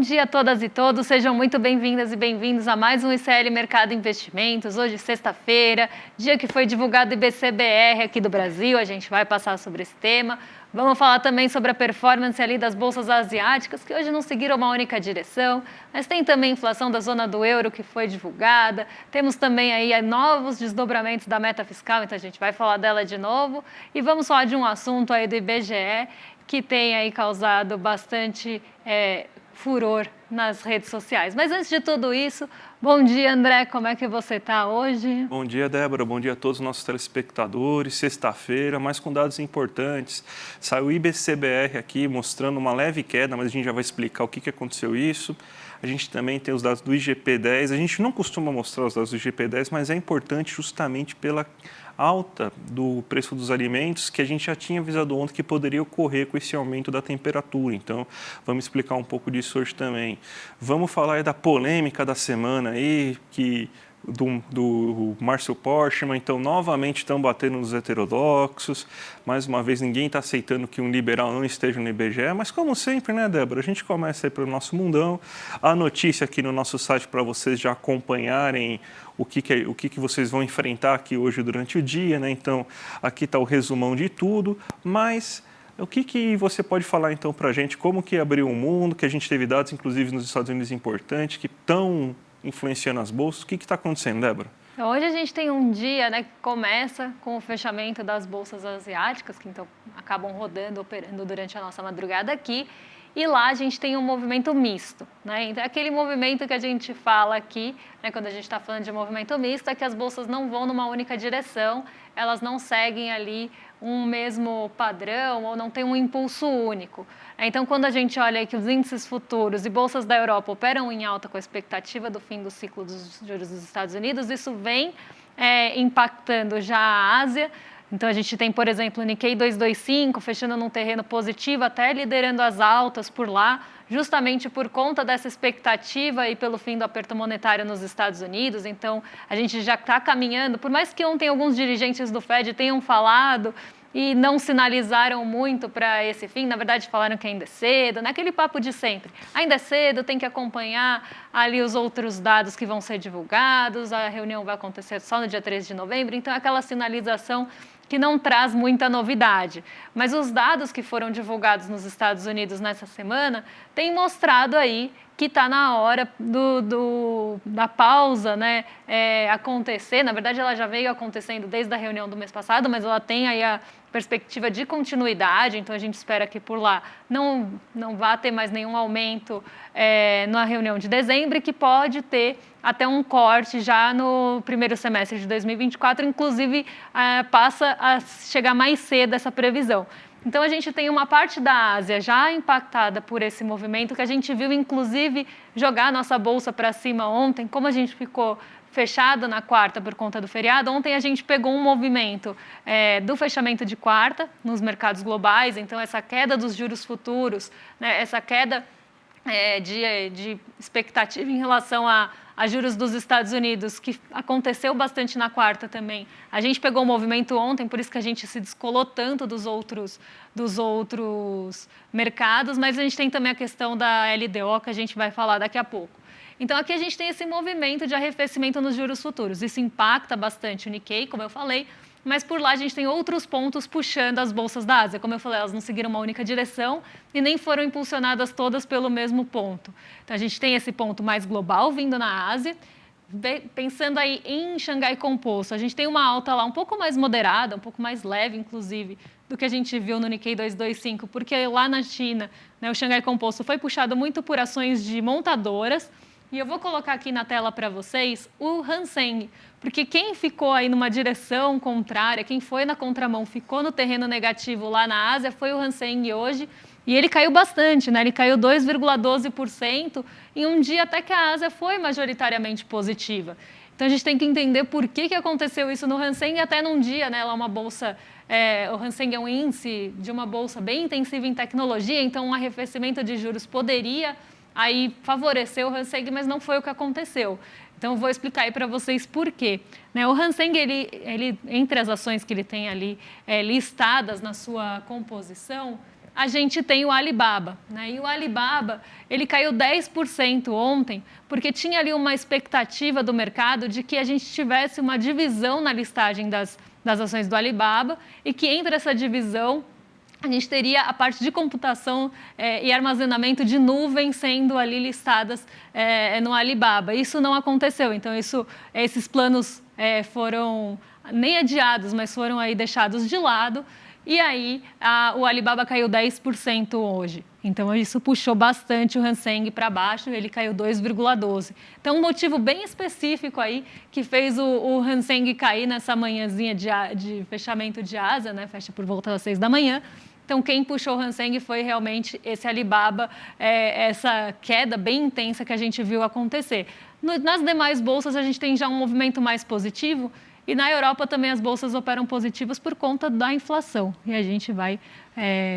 dia a todas e todos, sejam muito bem-vindas e bem-vindos a mais um ICL Mercado Investimentos. Hoje, sexta-feira, dia que foi divulgado o IBC-BR aqui do Brasil, a gente vai passar sobre esse tema. Vamos falar também sobre a performance ali das bolsas asiáticas, que hoje não seguiram uma única direção, mas tem também a inflação da zona do euro que foi divulgada, temos também aí novos desdobramentos da meta fiscal, então a gente vai falar dela de novo, e vamos falar de um assunto aí do IBGE, que tem aí causado bastante furor nas redes sociais. Mas antes de tudo isso, bom dia, André, como é que você está hoje? Bom dia, Débora, bom dia a todos os nossos telespectadores. Sexta-feira, mas com dados importantes. Saiu o IBC-BR aqui mostrando uma leve queda, mas a gente já vai explicar o que aconteceu isso. A gente também tem os dados do IGP-10. A gente não costuma mostrar os dados do IGP-10, mas é importante justamente pela alta do preço dos alimentos que a gente já tinha avisado ontem que poderia ocorrer com esse aumento da temperatura. Então, vamos explicar um pouco disso hoje também. Vamos falar aí da polêmica da semana aí, do Márcio Porchman. Então, novamente estão batendo nos heterodoxos. Mais uma vez, ninguém está aceitando que um liberal não esteja no IBGE, mas como sempre, né, Débora? A gente começa aí pelo nosso mundão. A notícia aqui no nosso site para vocês já acompanharem o que vocês vão enfrentar aqui hoje durante o dia, né? Então, aqui está o resumão de tudo, mas o que você pode falar então para a gente? Como que abriu o mundo, que a gente teve dados, inclusive nos Estados Unidos, importantes, que estão influenciando as bolsas? O que está acontecendo, Débora? Hoje a gente tem um dia, né, que começa com o fechamento das bolsas asiáticas, que então acabam rodando, operando durante a nossa madrugada aqui, e lá a gente tem um movimento misto, né? Então, aquele movimento que a gente fala aqui, né, quando a gente está falando de movimento misto, é que as bolsas não vão numa única direção, elas não seguem ali um mesmo padrão ou não tem um impulso único. Então, quando a gente olha aí que os índices futuros e bolsas da Europa operam em alta com a expectativa do fim do ciclo dos juros dos Estados Unidos, isso vem impactando já a Ásia. Então, a gente tem, por exemplo, o Nikkei 225 fechando num terreno positivo, até liderando as altas por lá, justamente por conta dessa expectativa e pelo fim do aperto monetário nos Estados Unidos. Então, a gente já está caminhando, por mais que ontem alguns dirigentes do Fed tenham falado e não sinalizaram muito para esse fim, na verdade falaram que ainda é cedo, naquele papo de sempre. Ainda é cedo, tem que acompanhar ali os outros dados que vão ser divulgados, a reunião vai acontecer só no dia 13 de novembro, então aquela sinalização que não traz muita novidade. Mas os dados que foram divulgados nos Estados Unidos nessa semana têm mostrado aí que está na hora da pausa, né, acontecer. Na verdade, ela já veio acontecendo desde a reunião do mês passado, mas ela tem aí a perspectiva de continuidade, então a gente espera que por lá não vá ter mais nenhum aumento na reunião de dezembro e que pode ter até um corte já no primeiro semestre de 2024, inclusive passa a chegar mais cedo essa previsão. Então, a gente tem uma parte da Ásia já impactada por esse movimento, que a gente viu, inclusive, jogar a nossa bolsa para cima ontem. Como a gente ficou fechado na quarta por conta do feriado, ontem a gente pegou um movimento do fechamento de quarta nos mercados globais. Então, essa queda dos juros futuros, né, essa queda de expectativa em relação a juros dos Estados Unidos, que aconteceu bastante na quarta também. A gente pegou o movimento ontem, por isso que a gente se descolou tanto dos outros mercados, mas a gente tem também a questão da LDO, que a gente vai falar daqui a pouco. Então, aqui a gente tem esse movimento de arrefecimento nos juros futuros. Isso impacta bastante o Nikkei, como eu falei, mas por lá a gente tem outros pontos puxando as bolsas da Ásia. Como eu falei, elas não seguiram uma única direção e nem foram impulsionadas todas pelo mesmo ponto. Então, a gente tem esse ponto mais global vindo na Ásia. Pensando aí em Xangai Composto, a gente tem uma alta lá um pouco mais moderada, um pouco mais leve, inclusive, do que a gente viu no Nikkei 225, porque lá na China, né, o Xangai Composto foi puxado muito por ações de montadoras. E eu vou colocar aqui na tela para vocês o Hang Seng, porque quem ficou aí numa direção contrária, quem foi na contramão, ficou no terreno negativo lá na Ásia, foi o Hang Seng hoje, e ele caiu bastante, né? Ele caiu 2,12% em um dia até que a Ásia foi majoritariamente positiva. Então, a gente tem que entender por que aconteceu isso no Hang Seng, até num dia, né? Ela é uma bolsa, o Hang Seng é um índice de uma bolsa bem intensiva em tecnologia, então um arrefecimento de juros poderia aí favoreceu o Hang Seng, mas não foi o que aconteceu. Então, eu vou explicar aí para vocês por quê. O Hang Seng, ele, entre as ações que ele tem ali listadas na sua composição, a gente tem o Alibaba, né? E o Alibaba, ele caiu 10% ontem, porque tinha ali uma expectativa do mercado de que a gente tivesse uma divisão na listagem das ações do Alibaba e que entre essa divisão a gente teria a parte de computação e armazenamento de nuvem sendo ali listadas no Alibaba. Isso não aconteceu, então esses planos foram nem adiados, mas foram aí deixados de lado. E aí, o Alibaba caiu 10% hoje. Então, isso puxou bastante o Hang Seng para baixo, ele caiu 2,12%. Então, um motivo bem específico aí que fez o Hang Seng cair nessa manhãzinha de fechamento de Ásia, né? Fecha por volta das 6 da manhã. Então, quem puxou o Hang Seng foi realmente esse Alibaba, essa queda bem intensa que a gente viu acontecer. Nas demais bolsas, a gente tem já um movimento mais positivo. E na Europa também as bolsas operam positivas por conta da inflação. E a gente vai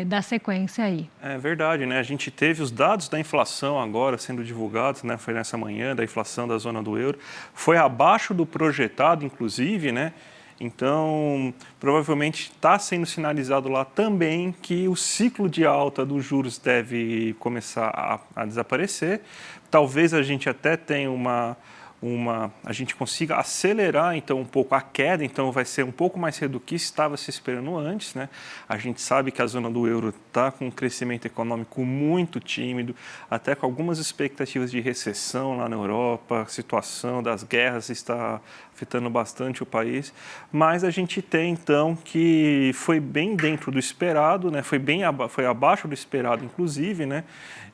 dar sequência aí. É verdade, né? A gente teve os dados da inflação agora sendo divulgados, né? Foi nessa manhã, da inflação da zona do euro. Foi abaixo do projetado, inclusive, né? Então, provavelmente está sendo sinalizado lá também que o ciclo de alta dos juros deve começar a desaparecer. Talvez a gente até tenha a gente consiga acelerar então um pouco a queda, então vai ser um pouco mais cedo do que estava se esperando antes, né? A gente sabe que a zona do euro está com um crescimento econômico muito tímido, até com algumas expectativas de recessão lá na Europa, a situação das guerras está afetando bastante o país, mas a gente tem então que foi bem dentro do esperado, né? Foi abaixo do esperado inclusive, né?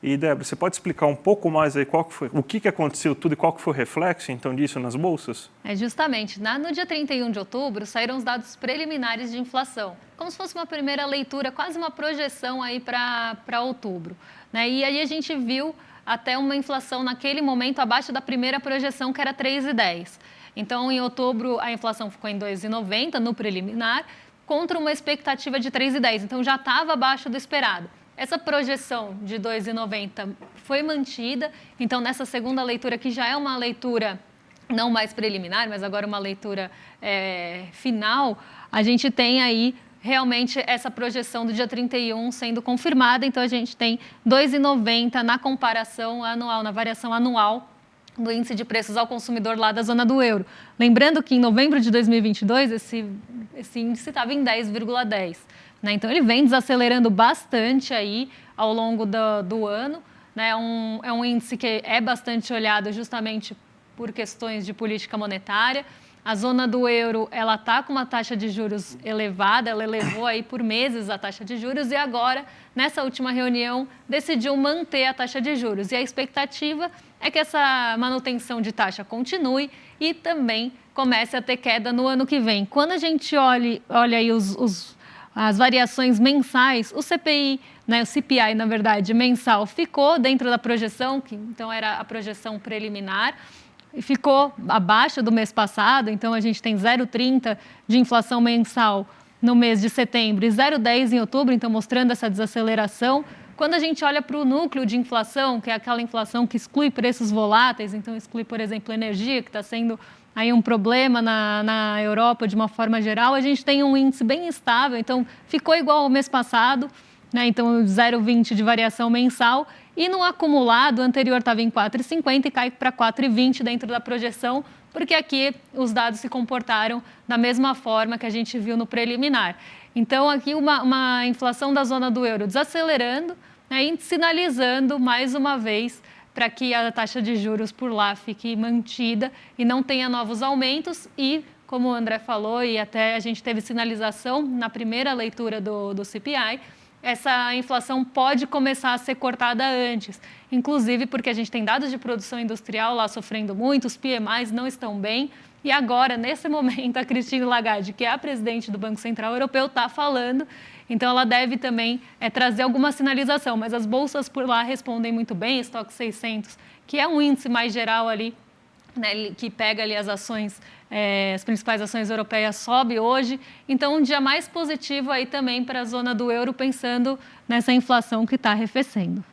E Débora, você pode explicar um pouco mais aí o que aconteceu tudo e qual que foi o reflexo então disso nas bolsas? Justamente, no dia 31 de outubro saíram os dados preliminares de inflação, como se fosse uma primeira leitura, quase uma projeção aí para outubro, né? E aí a gente viu até uma inflação naquele momento abaixo da primeira projeção, que era 3,10. Então, em outubro, a inflação ficou em 2,90 no preliminar, contra uma expectativa de 3,10. Então, já estava abaixo do esperado. Essa projeção de 2,90 foi mantida. Então, nessa segunda leitura, que já é uma leitura não mais preliminar, mas agora uma leitura final, a gente tem aí realmente essa projeção do dia 31 sendo confirmada. Então, a gente tem 2,90 na comparação anual, na variação anual do índice de preços ao consumidor lá da zona do euro. Lembrando que em novembro de 2022, esse índice estava em 10,10. Né? Então, ele vem desacelerando bastante aí ao longo do ano. Né? É um índice que é bastante olhado justamente por questões de política monetária. A zona do euro, ela está com uma taxa de juros elevada, ela elevou aí por meses a taxa de juros e agora, nessa última reunião, decidiu manter a taxa de juros. E a expectativa é que essa manutenção de taxa continue e também comece a ter queda no ano que vem. Quando a gente olha aí as variações mensais, o CPI, né, o CPI, na verdade, mensal, ficou dentro da projeção, que então era a projeção preliminar, e ficou abaixo do mês passado, então a gente tem 0,30 de inflação mensal no mês de setembro e 0,10 em outubro, então mostrando essa desaceleração. Quando a gente olha para o núcleo de inflação, que é aquela inflação que exclui preços voláteis, então exclui, por exemplo, energia, que está sendo aí um problema na Europa de uma forma geral, a gente tem um índice bem estável, então ficou igual ao mês passado, né? Então 0,20 de variação mensal, e no acumulado, o anterior estava em 4,50 e cai para 4,20 dentro da projeção, porque aqui os dados se comportaram da mesma forma que a gente viu no preliminar. Então, aqui uma inflação da zona do euro desacelerando, né, e sinalizando mais uma vez para que a taxa de juros por lá fique mantida e não tenha novos aumentos. E, como o André falou, e até a gente teve sinalização na primeira leitura do CPI, essa inflação pode começar a ser cortada antes, inclusive porque a gente tem dados de produção industrial lá sofrendo muito, os PMIs não estão bem, e agora, nesse momento, a Christine Lagarde, que é a presidente do Banco Central Europeu, está falando, então ela deve também trazer alguma sinalização, mas as bolsas por lá respondem muito bem, Stoxx 600, que é um índice mais geral ali, né, que pega ali as ações, as principais ações europeias, sobe hoje. Então, um dia mais positivo aí também para a zona do euro, pensando nessa inflação que está arrefecendo.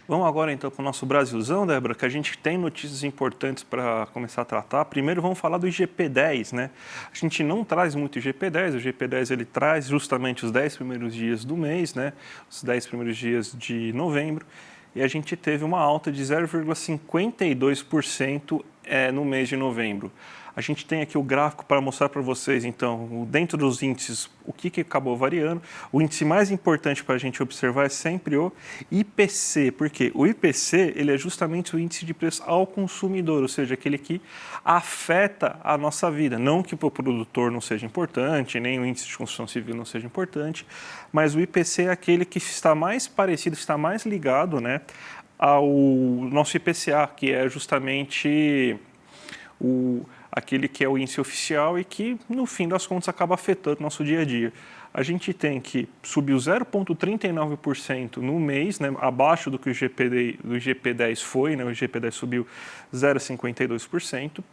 Vamos agora então para o nosso Brasilzão, Débora, que a gente tem notícias importantes para começar a tratar. Primeiro vamos falar do IGP-10, né? A gente não traz muito IGP-10, o IGP-10 ele traz justamente os 10 primeiros dias do mês, né? Os 10 primeiros dias de novembro, e a gente teve uma alta de 0,52% no mês de novembro. A gente tem aqui o gráfico para mostrar para vocês, então, dentro dos índices, o que acabou variando. O índice mais importante para a gente observar é sempre o IPC, porque o IPC ele é justamente o índice de preço ao consumidor, ou seja, aquele que afeta a nossa vida. Não que para o produtor não seja importante, nem o índice de construção civil não seja importante, mas o IPC é aquele que está mais parecido, está mais ligado, né, ao nosso IPCA, que é justamente aquele que é o índice oficial e que, no fim das contas, acaba afetando o nosso dia a dia. A gente tem que subiu 0,39% no mês, né, abaixo do que o IGP-10 foi, né, o IGP-10 subiu 0,52%,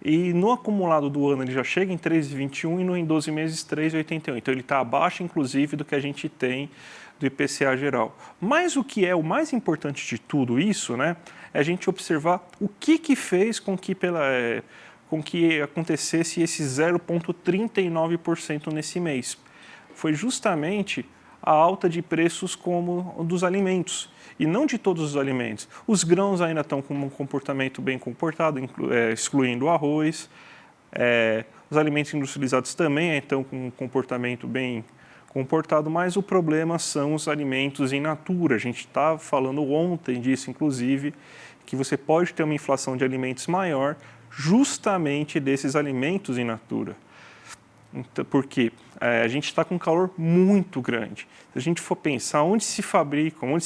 e no acumulado do ano ele já chega em 3,21% e em 12 meses 3,81%. Então ele está abaixo, inclusive, do que a gente tem do IPCA geral. Mas o que é o mais importante de tudo isso, né, é a gente observar o que fez com que acontecesse esse 0,39% nesse mês. Foi justamente a alta de preços como dos alimentos, e não de todos os alimentos. Os grãos ainda estão com um comportamento bem comportado, excluindo o arroz. Os alimentos industrializados também estão com um comportamento bem comportado, mas o problema são os alimentos in natura. A gente estava falando ontem disso, inclusive, que você pode ter uma inflação de alimentos maior justamente desses alimentos in natura. Então, porque a gente está com um calor muito grande. Se a gente for pensar onde se fabricam, onde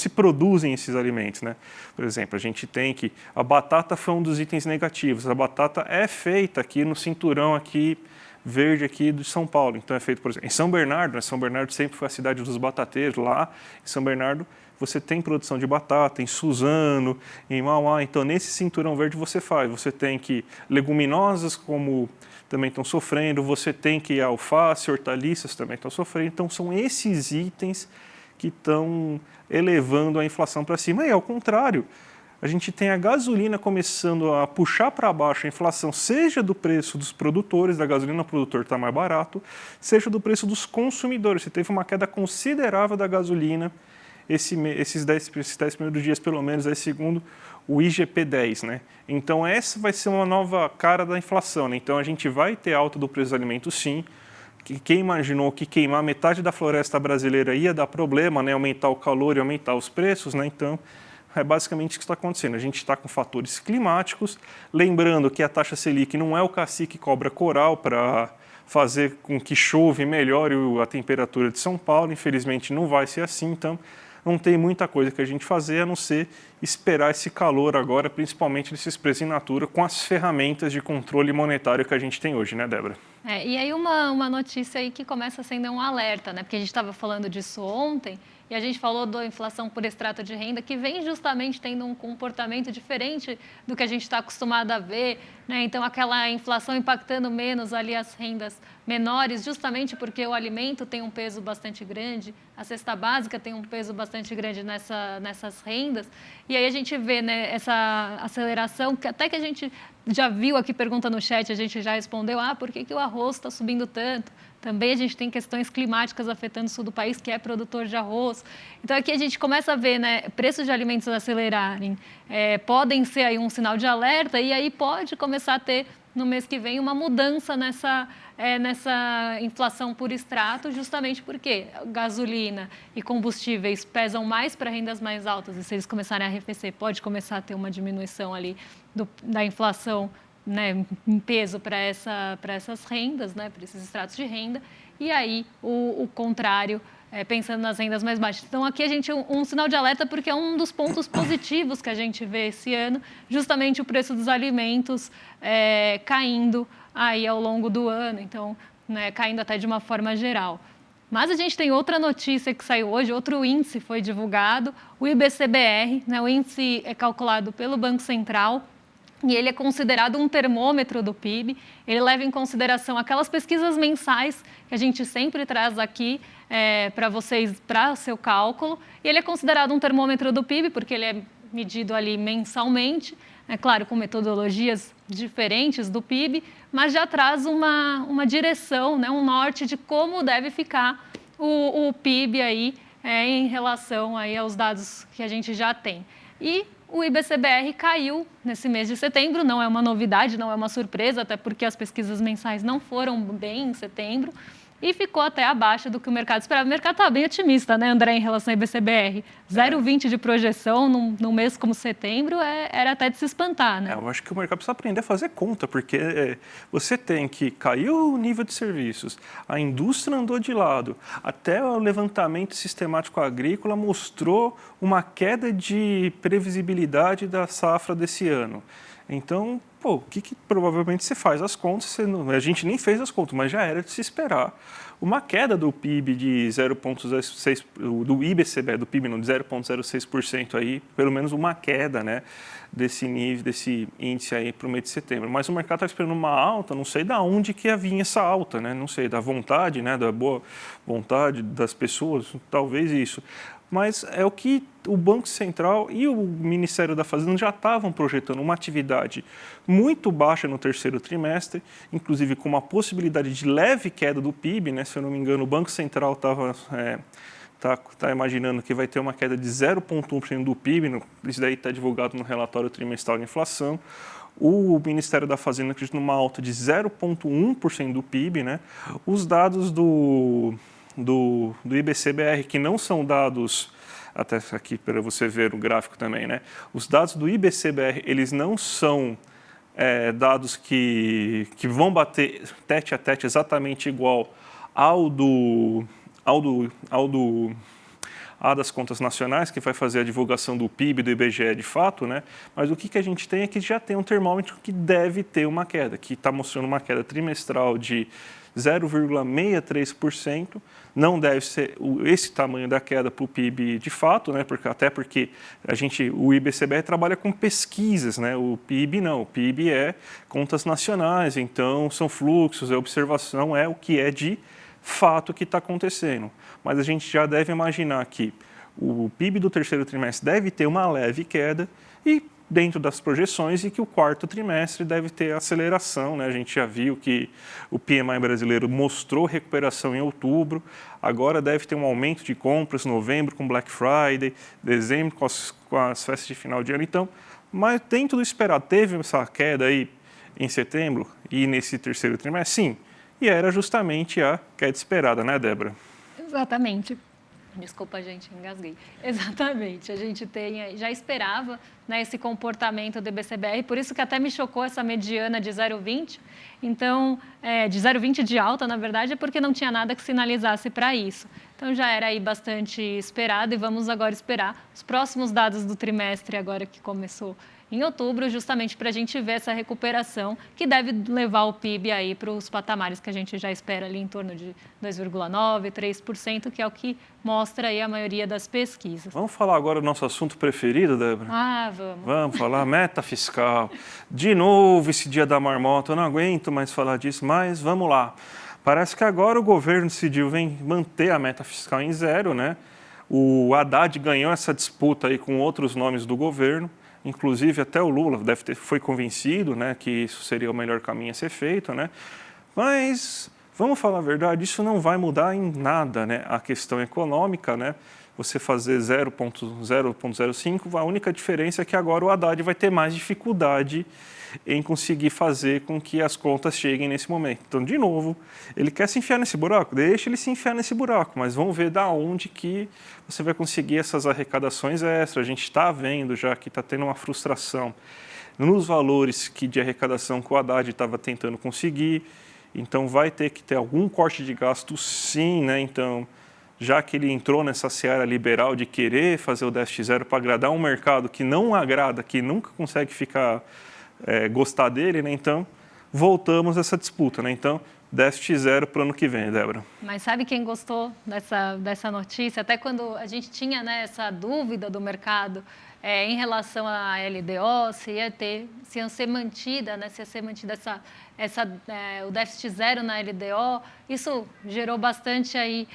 se produzem esses alimentos, né? Por exemplo, a gente tem que a batata foi um dos itens negativos. A batata é feita aqui no cinturão aqui verde aqui de São Paulo. Então é feito, por exemplo, em São Bernardo, né? São Bernardo sempre foi a cidade dos batateiros. Lá em São Bernardo você tem produção de batata, em Suzano, em Mauá. Então nesse cinturão verde você tem que leguminosas como também estão sofrendo, você tem que alface, hortaliças também estão sofrendo. Então são esses itens que estão elevando a inflação para cima. E ao contrário, a gente tem a gasolina começando a puxar para baixo a inflação, seja do preço dos produtores, da gasolina o produtor está mais barato, seja do preço dos consumidores. Você teve uma queda considerável da gasolina esses 10 primeiros dias, pelo menos, aí, segundo o IGP-10, né? Então, essa vai ser uma nova cara da inflação, né? Então, a gente vai ter alta do preço dos alimentos, sim. Quem imaginou que queimar metade da floresta brasileira ia dar problema, né? Aumentar o calor e aumentar os preços, né? Então, é basicamente isso que está acontecendo. A gente está com fatores climáticos, lembrando que a taxa Selic não é o cacique cobra coral para fazer com que chove e melhore a temperatura de São Paulo. Infelizmente, não vai ser assim, então não tem muita coisa que a gente fazer a não ser esperar esse calor agora, principalmente desses preços in natura, com as ferramentas de controle monetário que a gente tem hoje, né, Débora? E aí uma notícia aí que começa sendo um alerta, né? Porque a gente estava falando disso ontem e a gente falou da inflação por extrato de renda, que vem justamente tendo um comportamento diferente do que a gente está acostumado a ver, né? Então, aquela inflação impactando menos ali as rendas menores, justamente porque o alimento tem um peso bastante grande, a cesta básica tem um peso bastante grande nessas rendas. E aí a gente vê, né, essa aceleração, que até que a gente já viu aqui, pergunta no chat, a gente já respondeu, por que o arroz está subindo tanto? Também a gente tem questões climáticas afetando o sul do país, que é produtor de arroz. Então, aqui a gente começa a ver, né, preços de alimentos acelerarem, podem ser aí um sinal de alerta, e aí pode começar a ter, no mês que vem, uma mudança nessa inflação por extrato, justamente porque gasolina e combustíveis pesam mais para rendas mais altas, e se eles começarem a arrefecer, pode começar a ter uma diminuição ali da inflação, né, em peso para essas rendas, né, para esses estratos de renda, e aí o contrário, pensando nas rendas mais baixas. Então, aqui a gente um sinal de alerta, porque é um dos pontos positivos que a gente vê esse ano, justamente o preço dos alimentos caindo aí ao longo do ano, então, né, caindo até de uma forma geral. Mas a gente tem outra notícia que saiu hoje, outro índice foi divulgado, o IBCBR, né, o índice é calculado pelo Banco Central, e ele é considerado um termômetro do PIB. Ele leva em consideração aquelas pesquisas mensais que a gente sempre traz aqui para vocês, para o seu cálculo. E ele é considerado um termômetro do PIB porque ele é medido ali mensalmente, é claro, com metodologias diferentes do PIB, mas já traz uma direção, né, um norte de como deve ficar o PIB aí, em relação aí aos dados que a gente já tem. E o IBCBR caiu nesse mês de setembro, não é uma novidade, não é uma surpresa, até porque as pesquisas mensais não foram bem em setembro, e ficou até abaixo do que o mercado esperava. O mercado estava bem otimista, né, André, em relação ao IBCBR. 0,20 de projeção num mês como setembro era até de se espantar, né? Eu acho que o mercado precisa aprender a fazer conta, porque você tem que cair o nível de serviços, a indústria andou de lado, até o levantamento sistemático agrícola mostrou uma queda de previsibilidade da safra desse ano. Então, o que provavelmente você faz as contas, a gente nem fez as contas, mas já era de se esperar. Uma queda do PIB de 0,06%, do IBCBR, do PIB, não, de 0,06% aí, pelo menos uma queda, né, desse nível, desse índice aí para o mês de setembro. Mas o mercado está esperando uma alta, não sei de onde que ia vir essa alta, né, não sei, da vontade, né, da boa vontade das pessoas, talvez isso. Mas é o que o Banco Central e o Ministério da Fazenda já estavam projetando, uma atividade muito baixa no terceiro trimestre, inclusive com uma possibilidade de leve queda do PIB, né? Se eu não me engano, o Banco Central estava tá imaginando que vai ter uma queda de 0,1% do PIB, isso daí está divulgado no relatório trimestral de inflação. O Ministério da Fazenda acredita numa alta de 0,1% do PIB, né? Os dados do IBCBR, que não são dados, até aqui para você ver o gráfico também, né? Os dados do IBCBR, eles não são dados que vão bater tete a tete exatamente igual ao das contas nacionais, que vai fazer a divulgação do PIB, do IBGE de fato, né? Mas o que a gente tem é que já tem um termômetro que deve ter uma queda, que está mostrando uma queda trimestral de 0,63%, não deve ser esse tamanho da queda para o PIB de fato, né? Até porque o IBCBR trabalha com pesquisas, né? O PIB não, o PIB é contas nacionais, então são fluxos, é observação, é o que é de fato que está acontecendo. Mas a gente já deve imaginar que o PIB do terceiro trimestre deve ter uma leve queda e dentro das projeções, e que o quarto trimestre deve ter aceleração, né? A gente já viu que o PMI brasileiro mostrou recuperação em outubro, agora deve ter um aumento de compras em novembro com Black Friday, dezembro com as festas de final de ano. Então, mas dentro do esperado, teve essa queda aí em setembro e nesse terceiro trimestre? Sim, e era justamente a queda esperada, né, Débora? Exatamente. Desculpa, gente, engasguei. Exatamente, a gente já esperava, né, esse comportamento do IBCBR, por isso que até me chocou essa mediana de 0,20, então, de 0,20 de alta, na verdade, é porque não tinha nada que sinalizasse para isso. Então, já era aí bastante esperado e vamos agora esperar os próximos dados do trimestre, agora que começou em outubro, justamente para a gente ver essa recuperação que deve levar o PIB aí para os patamares que a gente já espera ali em torno de 2,9%, 3%, que é o que mostra aí a maioria das pesquisas. Vamos falar agora do nosso assunto preferido, Débora? Vamos. Vamos falar meta fiscal. De novo esse dia da marmota, eu não aguento mais falar disso, mas vamos lá. Parece que agora o governo decidiu manter a meta fiscal em zero, né? O Haddad ganhou essa disputa aí com outros nomes do governo. Inclusive, até o Lula foi convencido, né, que isso seria o melhor caminho a ser feito, né? Mas, vamos falar a verdade, isso não vai mudar em nada, né? A questão econômica, né? Você fazer 0,05, a única diferença é que agora o Haddad vai ter mais dificuldade em conseguir fazer com que as contas cheguem nesse momento. Então, de novo, ele quer se enfiar nesse buraco? Deixa ele se enfiar nesse buraco, mas vamos ver da onde que você vai conseguir essas arrecadações extras. A gente está vendo já que está tendo uma frustração nos valores de arrecadação que o Haddad estava tentando conseguir, então vai ter que ter algum corte de gasto sim, né? Então, já que ele entrou nessa seara liberal de querer fazer o déficit zero para agradar um mercado que não agrada, que nunca consegue gostar dele, né? Então voltamos a essa disputa, né? Então déficit zero para o ano que vem, Débora. Mas sabe quem gostou dessa notícia? Até quando a gente tinha, né, essa dúvida do mercado em relação à LDO, se ia ser mantida, né, se ia ser mantida o déficit zero na LDO, isso gerou bastante aí,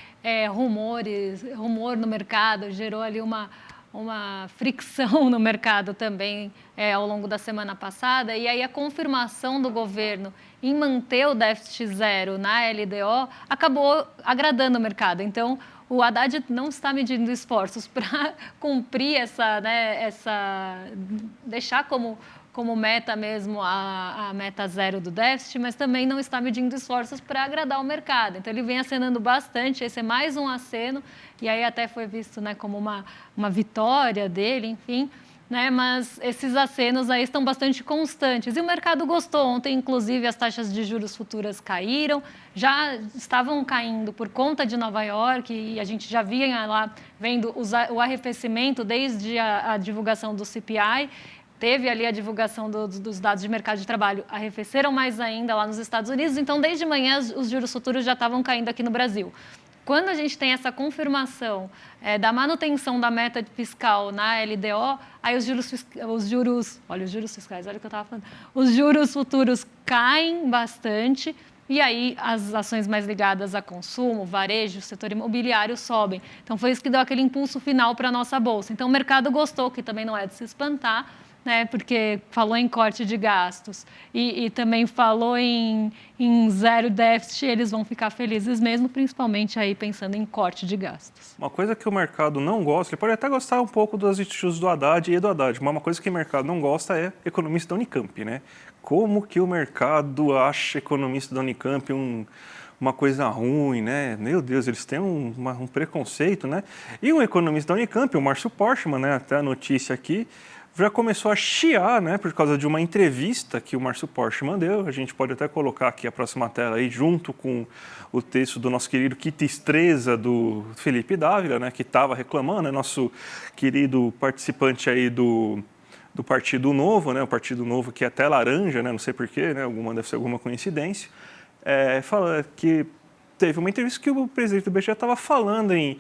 rumor no mercado, gerou ali uma fricção no mercado também ao longo da semana passada, e aí a confirmação do governo em manter o déficit zero na LDO acabou agradando o mercado. Então, o Haddad não está medindo esforços para cumprir deixar como meta mesmo a meta zero do déficit, mas também não está medindo esforços para agradar o mercado. Então, ele vem acenando bastante, esse é mais um aceno, e aí até foi visto, né, como uma vitória dele, enfim, né, mas esses acenos aí estão bastante constantes. E o mercado gostou. Ontem, inclusive, as taxas de juros futuras caíram, já estavam caindo por conta de Nova York, e a gente já vinha lá vendo o arrefecimento desde a divulgação do CPI. Teve ali a divulgação dos dados de mercado de trabalho, arrefeceram mais ainda lá nos Estados Unidos, então desde manhã os juros futuros já estavam caindo aqui no Brasil. Quando a gente tem essa confirmação da manutenção da meta fiscal na LDO, aí os juros fiscais, olha o que eu estava falando, os juros futuros caem bastante, e aí as ações mais ligadas a consumo, varejo, setor imobiliário sobem. Então foi isso que deu aquele impulso final para a nossa bolsa. Então o mercado gostou, que também não é de se espantar, né, porque falou em corte de gastos e também falou em zero déficit, eles vão ficar felizes mesmo, principalmente aí pensando em corte de gastos. Uma coisa que o mercado não gosta, ele pode até gostar um pouco dos estudos do Haddad e do Haddad, mas uma coisa que o mercado não gosta é economista da Unicamp, né? Como que o mercado acha economista da Unicamp uma coisa ruim, né? Meu Deus, eles têm um preconceito, né? E um economista da Unicamp, o Márcio Porchmann, né, até a notícia aqui, já começou a chiar, né, por causa de uma entrevista que o Márcio Porchmann deu. A gente pode até colocar aqui a próxima tela aí, junto com o texto do nosso querido Kit Estreza, do Felipe Dávila, né, que estava reclamando, né, nosso querido participante aí do Partido Novo, né, o Partido Novo que é até laranja, né, não sei porquê, né, deve ser alguma coincidência, fala que teve uma entrevista que o presidente do BGE estava falando em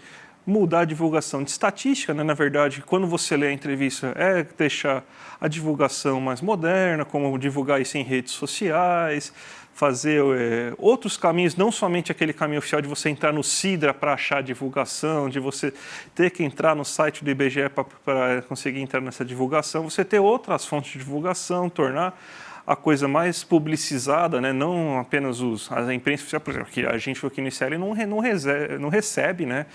mudar a divulgação de estatística, né? Na verdade, quando você lê a entrevista, deixar a divulgação mais moderna, como divulgar isso em redes sociais, fazer outros caminhos, não somente aquele caminho oficial de você entrar no Sidra para achar a divulgação, de você ter que entrar no site do IBGE para conseguir entrar nessa divulgação, você ter outras fontes de divulgação, tornar a coisa mais publicizada, né? Não apenas a imprensa oficial, por exemplo, que a gente aqui no ICL não recebe, né?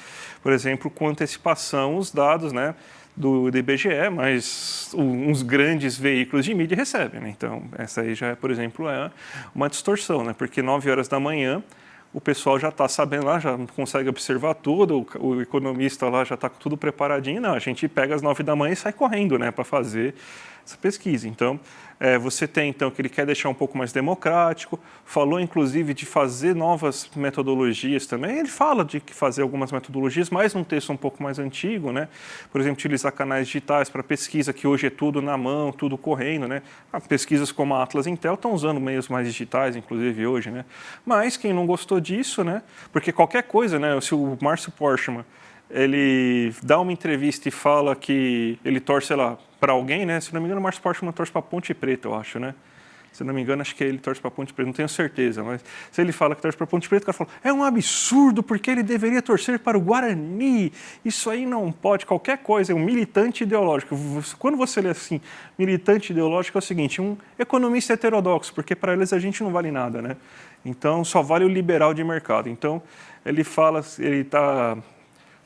Por exemplo, com antecipação os dados, né, do IBGE, mas uns grandes veículos de mídia recebem, né? Então, essa aí já, por exemplo, é uma distorção, né? Porque 9 horas da manhã o pessoal já está sabendo lá, já consegue observar tudo, o economista lá já está tudo preparadinho. Não, a gente pega às 9 da manhã e sai correndo, né, para fazer essa pesquisa. Então, você tem, então, que ele quer deixar um pouco mais democrático, falou, inclusive, de fazer novas metodologias também. Ele fala de fazer algumas metodologias, mas num texto um pouco mais antigo, né? Por exemplo, utilizar canais digitais para pesquisa, que hoje é tudo na mão, tudo correndo, né? Pesquisas como a Atlas Intel estão usando meios mais digitais, inclusive, hoje, né? Mas quem não gostou disso, né? Porque qualquer coisa, né? Se o Márcio Porchmann, ele dá uma entrevista e fala que ele torce, sei lá, para alguém, né? Se não me engano, o Márcio Porchmann torce para Ponte Preta, eu acho, né? Se não me engano, acho que ele torce para Ponte Preta, não tenho certeza, mas se ele fala que torce para Ponte Preta, o cara fala, é um absurdo, porque ele deveria torcer para o Guarani, isso aí não pode, qualquer coisa, é um militante ideológico. Quando você lê assim, militante ideológico é o seguinte, um economista heterodoxo, porque para eles a gente não vale nada, né? Então, só vale o liberal de mercado. Então, ele está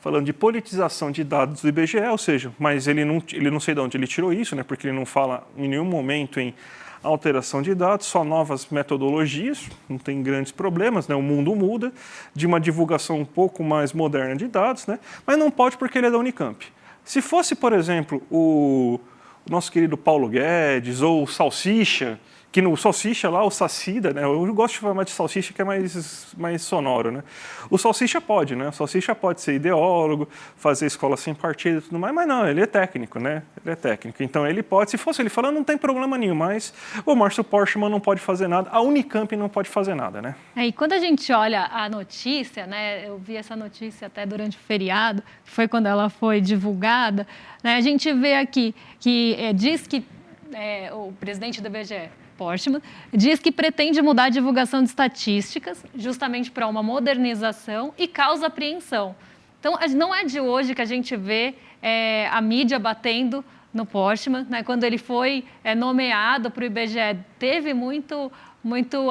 falando de politização de dados do IBGE, ou seja, mas ele não sei de onde ele tirou isso, né, porque ele não fala em nenhum momento em alteração de dados, só novas metodologias, não tem grandes problemas, né, o mundo muda, de uma divulgação um pouco mais moderna de dados, né, mas não pode porque ele é da Unicamp. Se fosse, por exemplo, o nosso querido Paulo Guedes ou o Salsicha, que no salsicha lá, o Sacida, né? Eu gosto de chamar de salsicha que é mais sonoro, né? O salsicha pode, né? O salsicha pode ser ideólogo, fazer escola sem partido e tudo mais, mas não, ele é técnico, né? Ele é técnico. Então ele pode, se fosse ele falando, não tem problema nenhum, mas o Márcio Porchmann não pode fazer nada, a Unicamp não pode fazer nada, né? E quando a gente olha a notícia, né? Eu vi essa notícia até durante o feriado, que foi quando ela foi divulgada, né? A gente vê aqui que diz que o presidente do IBGE, Porchmann, diz que pretende mudar a divulgação de estatísticas justamente para uma modernização e causa apreensão. Então, não é de hoje que a gente vê a mídia batendo no Porchmann, né? Quando ele foi nomeado para o IBGE, teve muito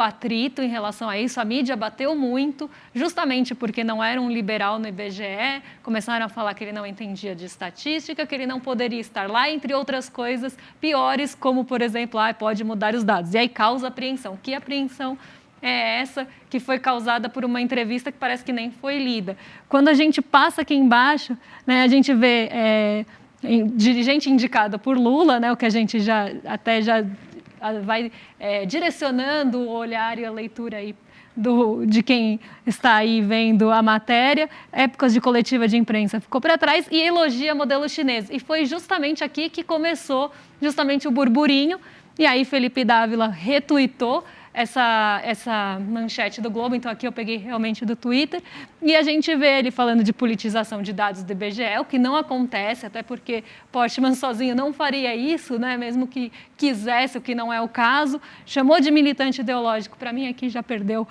atrito em relação a isso, a mídia bateu muito, justamente porque não era um liberal no IBGE, começaram a falar que ele não entendia de estatística, que ele não poderia estar lá, entre outras coisas piores, como, por exemplo, pode mudar os dados. E aí causa apreensão. Que apreensão é essa que foi causada por uma entrevista que parece que nem foi lida? Quando a gente passa aqui embaixo, né, a gente vê dirigente indicada por Lula, né, o que a gente já vai direcionando o olhar e a leitura aí de quem está aí vendo a matéria. Épocas de coletiva de imprensa ficou para trás e elogia modelo chinês. E foi justamente aqui que começou justamente o burburinho. E aí Felipe Dávila retuitou essa manchete do Globo, então aqui eu peguei realmente do Twitter, e a gente vê ele falando de politização de dados do IBGE, o que não acontece, até porque Porchmann sozinho não faria isso, né? Mesmo que quisesse, o que não é o caso. Chamou de militante ideológico, para mim aqui já perdeu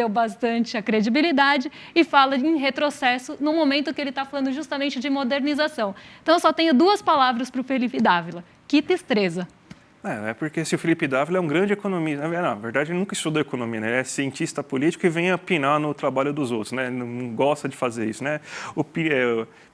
bastante a credibilidade, e fala em retrocesso no momento que ele está falando justamente de modernização. Então eu só tenho duas palavras para o Felipe Dávila: quita estreza. É porque se o Felipe Dávila é um grande economista, na verdade ele nunca estudou economia, né? Ele é cientista político e vem apinar no trabalho dos outros, né? Não gosta de fazer isso, né?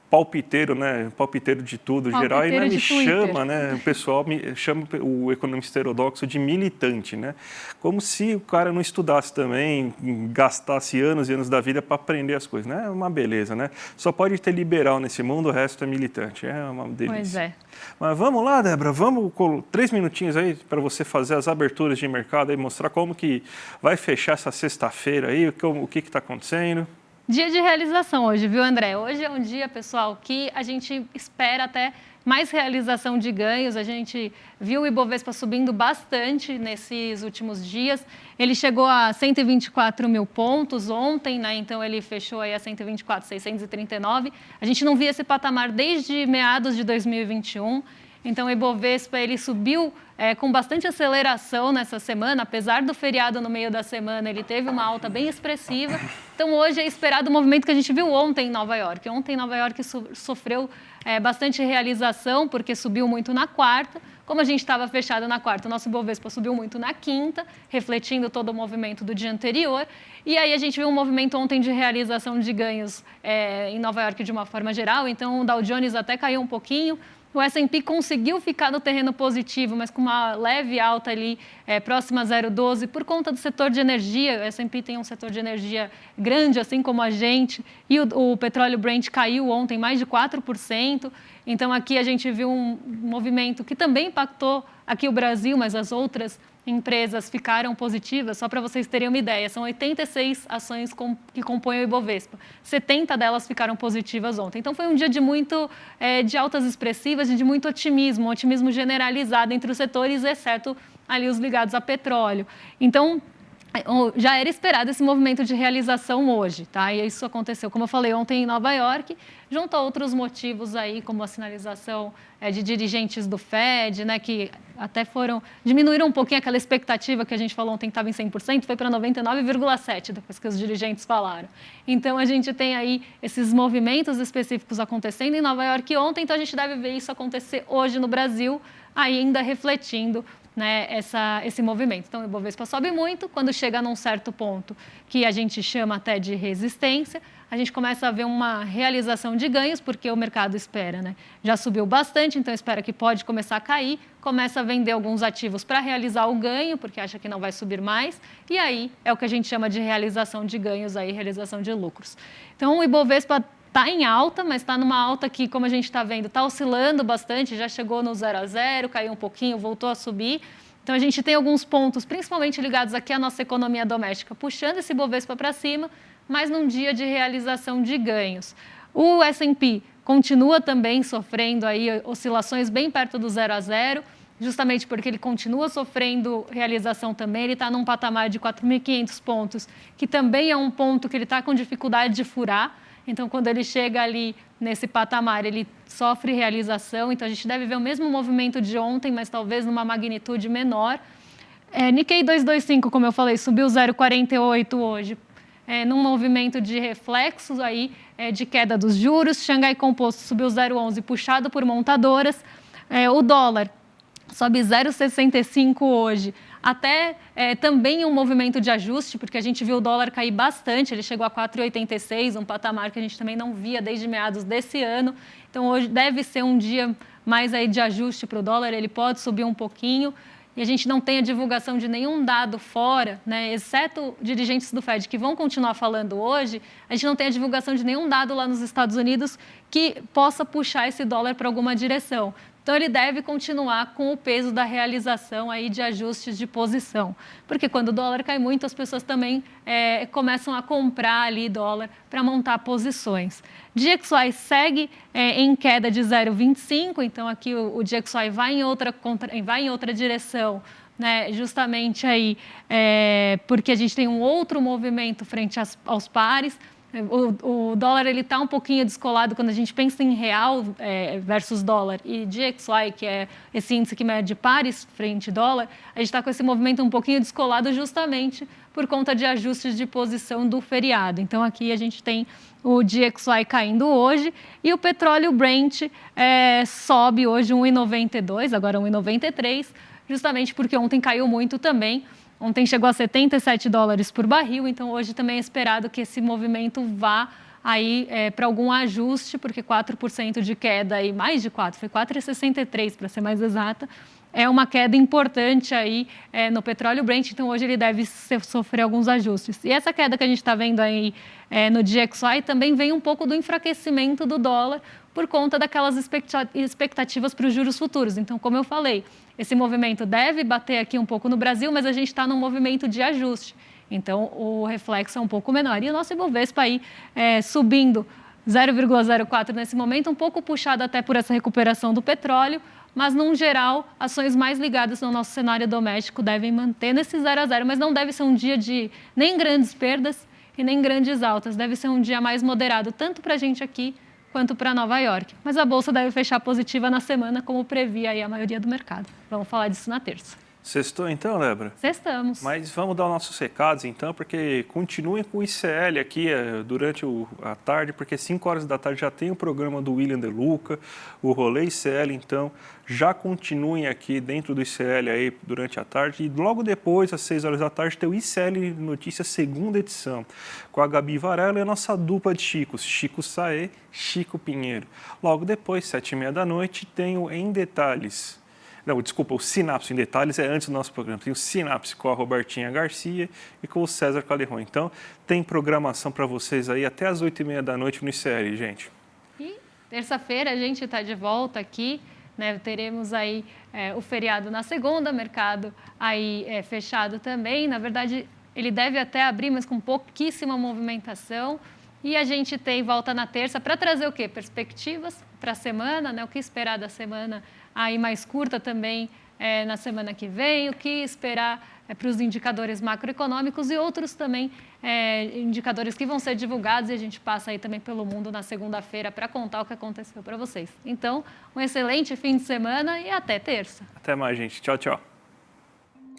Palpiteiro, né? Palpiteiro de tudo, geral, e me chama, né? O pessoal me chama o economista heterodoxo de militante, né? Como se o cara não estudasse também, gastasse anos e anos da vida para aprender as coisas, né? É uma beleza, né? Só pode ter liberal nesse mundo, o resto é militante, é uma delícia. Pois é. Mas vamos lá, Débora, vamos com 3 minutinhos aí para você fazer as aberturas de mercado e mostrar como que vai fechar essa sexta-feira aí, o que está acontecendo. Dia de realização hoje, viu, André? Hoje é um dia, pessoal, que a gente espera até mais realização de ganhos. A gente viu o Ibovespa subindo bastante nesses últimos dias. Ele chegou a 124 mil pontos ontem, né? Então ele fechou aí a 124.639. A gente não via esse patamar desde meados de 2021. Então o Ibovespa ele subiu com bastante aceleração nessa semana, apesar do feriado no meio da semana, ele teve uma alta bem expressiva. Então hoje é esperado o movimento que a gente viu ontem em Nova York. Ontem Nova York sofreu bastante realização, porque subiu muito na quarta. Como a gente estava fechado na quarta, o nosso Ibovespa subiu muito na quinta, refletindo todo o movimento do dia anterior. E aí a gente viu um movimento ontem de realização de ganhos em Nova York de uma forma geral. Então o Dow Jones até caiu um pouquinho. O S&P conseguiu ficar no terreno positivo, mas com uma leve alta ali, próxima a 0,12, por conta do setor de energia. O S&P tem um setor de energia grande, assim como a gente, e o petróleo Brent caiu ontem mais de 4%. Então, aqui a gente viu um movimento que também impactou aqui o Brasil, mas as outras empresas ficaram positivas. Só para vocês terem uma ideia, são 86 ações que compõem o Ibovespa. 70 delas ficaram positivas ontem. Então, foi um dia de altas expressivas e de muito otimismo, um otimismo generalizado entre os setores, exceto ali os ligados a petróleo. Então, já era esperado esse movimento de realização hoje, tá? E isso aconteceu, como eu falei, ontem em Nova York, junto a outros motivos aí, como a sinalização de dirigentes do Fed, né, que até diminuíram um pouquinho aquela expectativa que a gente falou ontem que estava em 100%, foi para 99,7% depois que os dirigentes falaram. Então, a gente tem aí esses movimentos específicos acontecendo em Nova York ontem, então a gente deve ver isso acontecer hoje no Brasil, ainda refletindo, né, esse movimento. Então, o Ibovespa sobe muito, quando chega num certo ponto que a gente chama até de resistência, a gente começa a ver uma realização de ganhos, porque o mercado espera, né? Já subiu bastante, então espera que pode começar a cair, começa a vender alguns ativos para realizar o ganho, porque acha que não vai subir mais, e aí é o que a gente chama de realização de ganhos, aí, realização de lucros. Então, o Ibovespa está em alta, mas está numa alta que, como a gente está vendo, está oscilando bastante, já chegou no 0 a 0, caiu um pouquinho, voltou a subir. Então, a gente tem alguns pontos, principalmente ligados aqui à nossa economia doméstica, puxando esse Bovespa para cima, mas num dia de realização de ganhos. O S&P continua também sofrendo aí oscilações bem perto do 0 a 0, justamente porque ele continua sofrendo realização também. Ele está num patamar de 4.500 pontos, que também é um ponto que ele está com dificuldade de furar. Então, quando ele chega ali nesse patamar, ele sofre realização. Então, a gente deve ver o mesmo movimento de ontem, mas talvez numa magnitude menor. Nikkei 225, como eu falei, subiu 0,48 hoje, num movimento de reflexos aí, de queda dos juros. Xangai Composto subiu 0,11, puxado por montadoras. O dólar sobe 0,65 hoje. Até também um movimento de ajuste, porque a gente viu o dólar cair bastante, ele chegou a 4,86, um patamar que a gente também não via desde meados desse ano. Então, hoje deve ser um dia mais aí de ajuste para o dólar, ele pode subir um pouquinho. E a gente não tem a divulgação de nenhum dado fora, né, exceto dirigentes do Fed que vão continuar falando hoje, a gente não tem a divulgação de nenhum dado lá nos Estados Unidos que possa puxar esse dólar para alguma direção. Então, ele deve continuar com o peso da realização aí de ajustes de posição. Porque quando o dólar cai muito, as pessoas também começam a comprar ali dólar para montar posições. DXY segue em queda de 0,25, então aqui o DXY vai em outra direção, né, justamente aí porque a gente tem um outro movimento frente aos pares. O dólar está um pouquinho descolado quando a gente pensa em real versus dólar, e DXY, que é esse índice que mede pares frente dólar, a gente está com esse movimento um pouquinho descolado justamente por conta de ajustes de posição do feriado. Então, aqui a gente tem o DXY caindo hoje e o petróleo Brent sobe hoje 1,92, agora 1,93, justamente porque ontem caiu muito também. Ontem chegou a $77 por barril, então hoje também é esperado que esse movimento vá aí para algum ajuste, porque 4% de queda, aí, mais de 4%, foi 4,63% para ser mais exata, é uma queda importante aí no petróleo Brent, então hoje ele deve sofrer alguns ajustes. E essa queda que a gente está vendo aí no DXY também vem um pouco do enfraquecimento do dólar por conta daquelas expectativas para os juros futuros. Então, como eu falei, esse movimento deve bater aqui um pouco no Brasil, mas a gente está num movimento de ajuste. Então, o reflexo é um pouco menor. E o nosso Ibovespa aí subindo 0,04 nesse momento, um pouco puxado até por essa recuperação do petróleo, mas, num geral, ações mais ligadas no nosso cenário doméstico devem manter nesse 0 a 0, mas não deve ser um dia de nem grandes perdas e nem grandes altas. Deve ser um dia mais moderado, tanto para a gente aqui quanto para Nova York. Mas a Bolsa deve fechar positiva na semana, como previa aí a maioria do mercado. Vamos falar disso na terça. Sextou então, Débora? Sextamos. Mas vamos dar os nossos recados então, porque continuem com o ICL aqui durante a tarde, porque 5 horas da tarde já tem o programa do William De Luca, o Rolê ICL, então já continuem aqui dentro do ICL aí durante a tarde. E logo depois, às 6 horas da tarde, tem o ICL Notícias, segunda edição, com a Gabi Varela e a nossa dupla de Chicos, Chico Saê, Chico Pinheiro. Logo depois, 7h30 da noite, tem o Em Detalhes. Não, desculpa, o Sinapse em Detalhes é antes do nosso programa. Tem o Sinapse com a Robertinha Garcia e com o César Calerron. Então, tem programação para vocês aí até as 8h30 da noite no ICL, gente. E terça-feira a gente está de volta aqui, né? Teremos aí o feriado na segunda, mercado aí fechado também. Na verdade, ele deve até abrir, mas com pouquíssima movimentação. E a gente tem volta na terça para trazer o quê? Perspectivas para a semana, né? O que esperar da semana aí mais curta também na semana que vem, o que esperar para os indicadores macroeconômicos e outros também indicadores que vão ser divulgados, e a gente passa aí também pelo mundo na segunda-feira para contar o que aconteceu para vocês. Então, um excelente fim de semana e até terça. Até mais, gente. Tchau, tchau.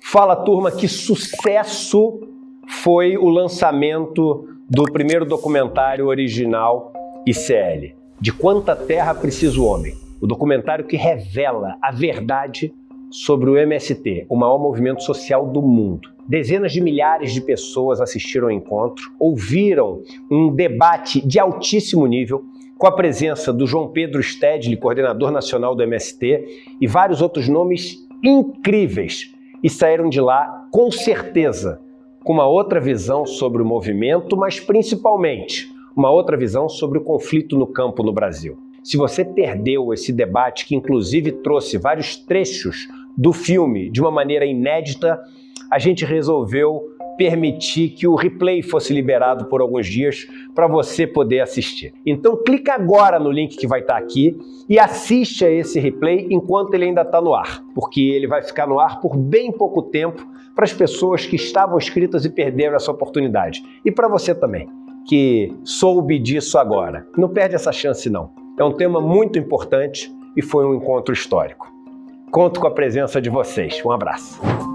Fala, turma, que sucesso foi o lançamento do primeiro documentário original ICL, De Quanta Terra Precisa o Homem. O documentário que revela a verdade sobre o MST, o maior movimento social do mundo. Dezenas de milhares de pessoas assistiram ao encontro, ouviram um debate de altíssimo nível, com a presença do João Pedro Stedley, coordenador nacional do MST, e vários outros nomes incríveis, e saíram de lá, com certeza, com uma outra visão sobre o movimento, mas principalmente uma outra visão sobre o conflito no campo no Brasil. Se você perdeu esse debate, que inclusive trouxe vários trechos do filme de uma maneira inédita, a gente resolveu permitir que o replay fosse liberado por alguns dias para você poder assistir. Então clica agora no link que vai estar aqui e assiste a esse replay enquanto ele ainda está no ar, porque ele vai ficar no ar por bem pouco tempo para as pessoas que estavam inscritas e perderam essa oportunidade. E para você também, que soube disso agora. Não perde essa chance não. É um tema muito importante e foi um encontro histórico. Conto com a presença de vocês. Um abraço.